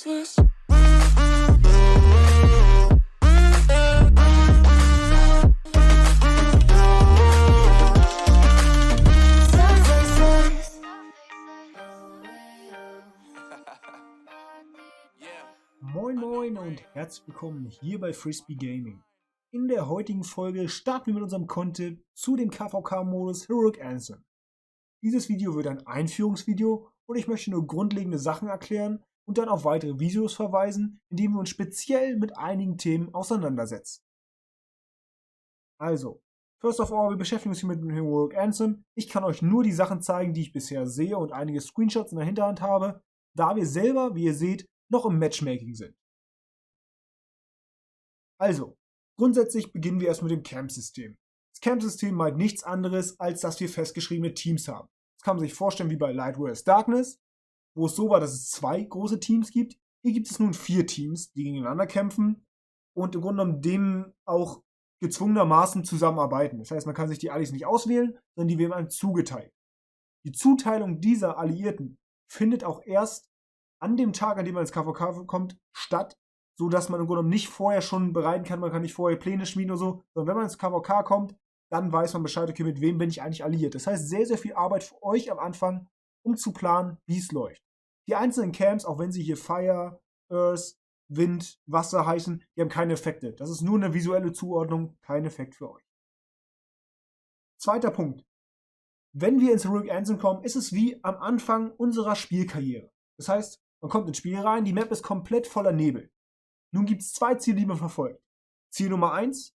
useless. Moin Moin und herzlich willkommen hier bei Frisbee Gaming. In der heutigen Folge starten wir mit unserem Content zu dem KVK-Modus Heroic Anthem. Dieses Video wird ein Einführungsvideo und ich möchte nur grundlegende Sachen erklären und dann auf weitere Videos verweisen, in denen wir uns speziell mit einigen Themen auseinandersetzen. Also, first of all, wir beschäftigen uns hier mit dem Heroic Anthem. Ich kann euch nur die Sachen zeigen, die ich bisher sehe und einige Screenshots in der Hinterhand habe, da wir selber, wie ihr seht, noch im Matchmaking sind. Also, grundsätzlich beginnen wir erst mit dem Camp-System. Das Camp-System meint nichts anderes, als dass wir festgeschriebene Teams haben. Das kann man sich vorstellen wie bei Light vs. Darkness, wo es so war, dass es 2 große Teams gibt. Hier gibt es nun 4 Teams, die gegeneinander kämpfen und im Grunde genommen denen auch gezwungenermaßen zusammenarbeiten. Das heißt, man kann sich die Allies nicht auswählen, sondern die werden einem zugeteilt. Die Zuteilung dieser Alliierten findet auch erst an dem Tag, an dem man ins KVK kommt, statt, sodass man im Grunde genommen nicht vorher schon bereiten kann, man kann nicht vorher Pläne schmieden oder so, sondern wenn man ins KVK kommt, dann weiß man Bescheid, okay, mit wem bin ich eigentlich alliiert. Das heißt, sehr, sehr viel Arbeit für euch am Anfang, um zu planen, wie es läuft. Die einzelnen Camps, auch wenn sie hier Fire, Earth, Wind, Wasser heißen, die haben keine Effekte. Das ist nur eine visuelle Zuordnung, kein Effekt für euch. Zweiter Punkt. Wenn wir ins Heroic Anthem kommen, ist es wie am Anfang unserer Spielkarriere. Das heißt, man kommt ins Spiel rein, die Map ist komplett voller Nebel. Nun gibt es 2 Ziele, die man verfolgt. Ziel Nummer 1,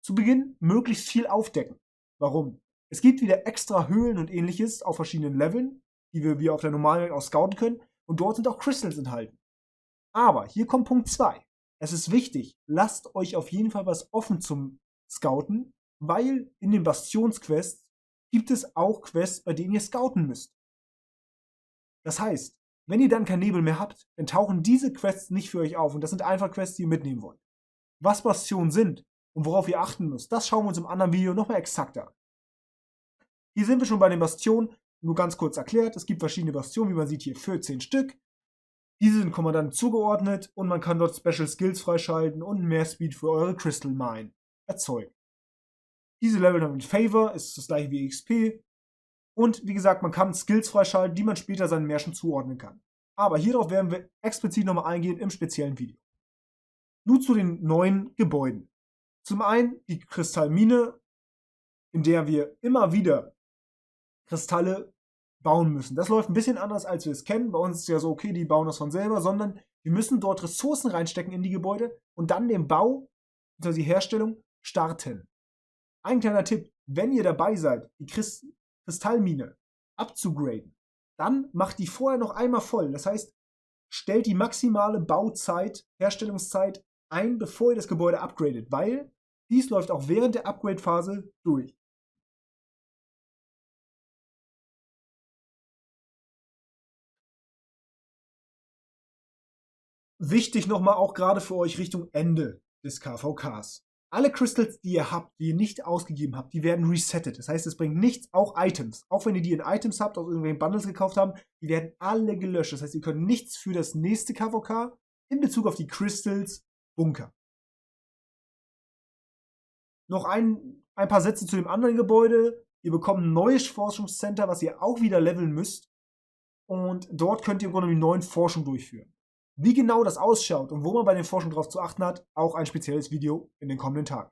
zu Beginn möglichst viel aufdecken. Warum? Es gibt wieder extra Höhlen und ähnliches auf verschiedenen Leveln, die wir auf der normalen Welt auch scouten können, und dort sind auch Crystals enthalten. Aber hier kommt Punkt 2. Es ist wichtig, lasst euch auf jeden Fall was offen zum Scouten, weil in den Bastionsquests gibt es auch Quests, bei denen ihr scouten müsst. Das heißt, wenn ihr dann keinen Nebel mehr habt, dann tauchen diese Quests nicht für euch auf und das sind einfach Quests, die ihr mitnehmen wollt. Was Bastionen sind und worauf ihr achten müsst, das schauen wir uns im anderen Video nochmal exakter an. Hier sind wir schon bei den Bastionen, nur ganz kurz erklärt. Es gibt verschiedene Bastionen, wie man sieht hier 14 Stück. Diese sind Kommandanten zugeordnet und man kann dort Special Skills freischalten und mehr Speed für eure Crystal Mine erzeugen. Diese Level dann mit Favor ist das gleiche wie XP. Und wie gesagt, man kann Skills freischalten, die man später seinen Märschen zuordnen kann. Aber hierauf werden wir explizit nochmal eingehen im speziellen Video. Nun zu den neuen Gebäuden. Zum einen die Kristallmine, in der wir immer wieder Kristalle bauen müssen. Das läuft ein bisschen anders, als wir es kennen. Bei uns ist es ja so, okay, die bauen das von selber, sondern wir müssen dort Ressourcen reinstecken in die Gebäude und dann den Bau, also die Herstellung, starten. Ein kleiner Tipp, wenn ihr dabei seid, die Kristallmine abzugraden, dann macht die vorher noch einmal voll. Das heißt, stellt die maximale Bauzeit, Herstellungszeit ein, bevor ihr das Gebäude upgradet, weil dies läuft auch während der Upgrade-Phase durch. Wichtig nochmal auch gerade für euch Richtung Ende des KVKs. Alle Crystals, die ihr habt, die ihr nicht ausgegeben habt, die werden resettet. Das heißt, es bringt nichts, auch Items. Auch wenn ihr die in Items habt, aus irgendwelchen Bundles gekauft habt, die werden alle gelöscht. Das heißt, ihr könnt nichts für das nächste KVK in Bezug auf die Crystals bunkern. Noch ein paar Sätze zu dem anderen Gebäude. Ihr bekommt ein neues Forschungscenter, was ihr auch wieder leveln müsst. Und dort könnt ihr im Grunde die neuen Forschung durchführen. Wie genau das ausschaut und wo man bei den Forschungen drauf zu achten hat, auch ein spezielles Video in den kommenden Tagen.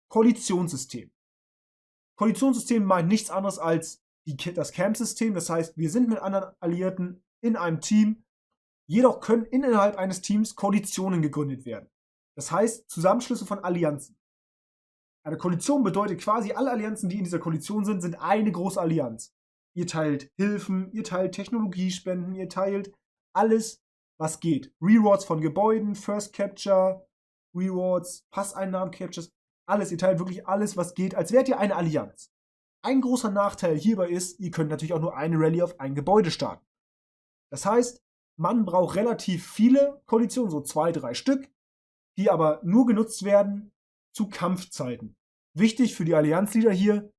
Koalitionssystem. Koalitionssystem meint nichts anderes als das Camp-System. Das heißt, wir sind mit anderen Alliierten in einem Team. Jedoch können innerhalb eines Teams Koalitionen gegründet werden. Das heißt, Zusammenschlüsse von Allianzen. Eine Koalition bedeutet quasi, alle Allianzen, die in dieser Koalition sind, sind eine große Allianz. Ihr teilt Hilfen, ihr teilt Technologiespenden, ihr teilt alles, was geht. Rewards von Gebäuden, First Capture, Rewards, Passeinnahmen-Captures, alles. Ihr teilt wirklich alles, was geht, als wärt ihr eine Allianz. Ein großer Nachteil hierbei ist, ihr könnt natürlich auch nur eine Rallye auf ein Gebäude starten. Das heißt, man braucht relativ viele Koalitionen, so 2, 3 Stück, die aber nur genutzt werden zu Kampfzeiten. Wichtig für die Allianzleader hier,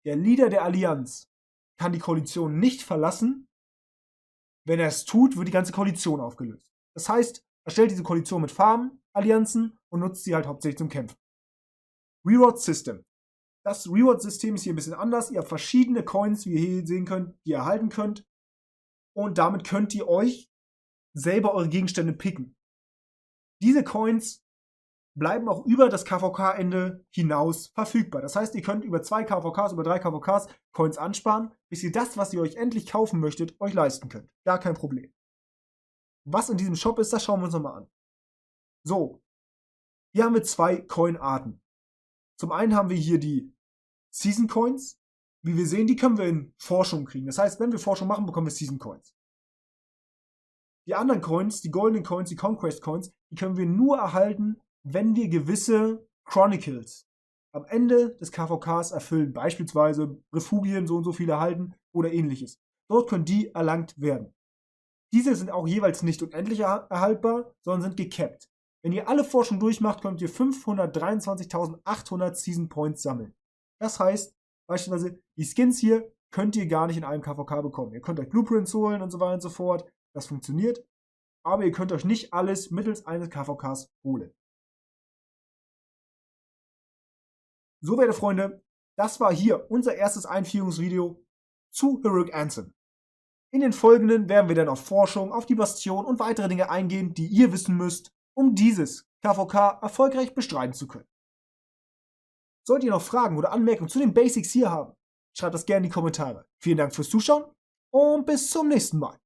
der Leader der Allianz kann die Koalition nicht verlassen, Wenn er es tut, wird die ganze Koalition aufgelöst. Das heißt, erstellt diese Koalition mit Farm-Allianzen und nutzt sie halt hauptsächlich zum Kämpfen. Reward System. Das Reward-System ist hier ein bisschen anders. Ihr habt verschiedene Coins, wie ihr hier sehen könnt, die ihr erhalten könnt. Und damit könnt ihr euch selber eure Gegenstände picken. Diese Coins bleiben auch über das KVK-Ende hinaus verfügbar. Das heißt, ihr könnt über 2 KVKs, über 3 KVKs Coins ansparen, bis ihr das, was ihr euch endlich kaufen möchtet, euch leisten könnt. Gar kein Problem. Was in diesem Shop ist, das schauen wir uns nochmal an. So, hier haben wir 2 Coin-Arten. Zum einen haben wir hier die Season Coins. Wie wir sehen, die können wir in Forschung kriegen. Das heißt, wenn wir Forschung machen, bekommen wir Season Coins. Die anderen Coins, die Golden Coins, die Conquest Coins, die können wir nur erhalten, wenn wir gewisse Chronicles am Ende des KVKs erfüllen. Beispielsweise Refugien, so und so viele erhalten oder ähnliches. Dort können die erlangt werden. Diese sind auch jeweils nicht unendlich erhaltbar, sondern sind gecapped. Wenn ihr alle Forschung durchmacht, könnt ihr 523.800 Season Points sammeln. Das heißt, beispielsweise die Skins hier könnt ihr gar nicht in einem KVK bekommen. Ihr könnt euch Blueprints holen und so weiter und so fort. Das funktioniert. Aber ihr könnt euch nicht alles mittels eines KVKs holen. So, werte Freunde, das war hier unser erstes Einführungsvideo zu Heroic Anthem. In den folgenden werden wir dann auf Forschung, auf die Bastion und weitere Dinge eingehen, die ihr wissen müsst, um dieses KVK erfolgreich bestreiten zu können. Solltet ihr noch Fragen oder Anmerkungen zu den Basics hier haben, schreibt das gerne in die Kommentare. Vielen Dank fürs Zuschauen und bis zum nächsten Mal.